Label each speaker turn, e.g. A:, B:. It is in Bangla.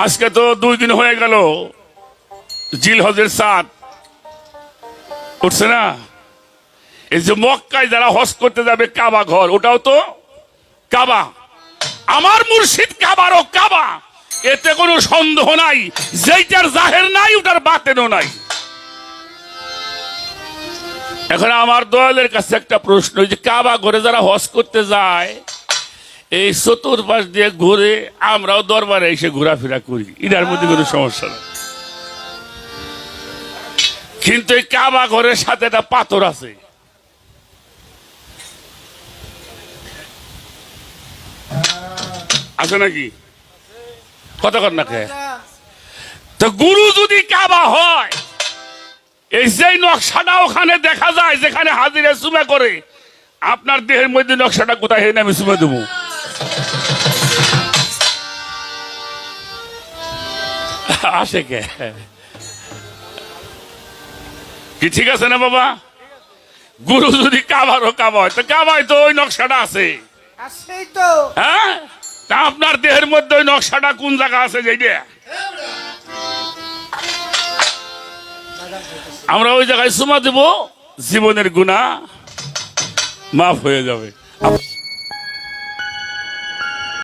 A: আজকে তো 2 দিন হয়ে গেল জিলহজের চাঁদ উঠছে না। এই যে মক্কায় যারা হজ করতে যাবে কাবা ঘর, ওটাও তো কাবা। আমার মুর্শিদ কাবারও কাবা, এতে কোনো সন্দেহ নাই। যেইটার জাহের নাই ওটার বাতেনও নাই। এখন আমার দয়ালের কাছে একটা প্রশ্ন, যে কাবা ঘরে যারা হজ করতে যায়, এই চতুর্পাশ দিয়ে ঘুরে আমরাও দরবারে এসে ঘোরাফেরা করি, এটার মধ্যে কোনো সমস্যা নেই। কিন্তু এই কাবা ঘরের সাথে একটা পাথর আছে। আছে নাকি? কথা কর না কে? তো গুরু যদি কাবা হয়, এই যে নকশাটা ওখানে দেখা যায় যেখানে হাজিরা চুমা করে, আপনার দেহের মধ্যে নকশাটা কোথায় হেন আমি চুমা দেবো? আসে কে? কি ঠিক আছে না বাবা? গুরু যদি কাবারও কাবা হয়, তো কাবায় তো ওই নকশাটা আছে। হ্যাঁ, তা আপনার দেহের মধ্যে ওই নকশাটা কোন জায়গা আছে? যেটা আমরা ওই জায়গায় চুমা দেব, জীবনের গুনাহ মাফ হয়ে যাবে।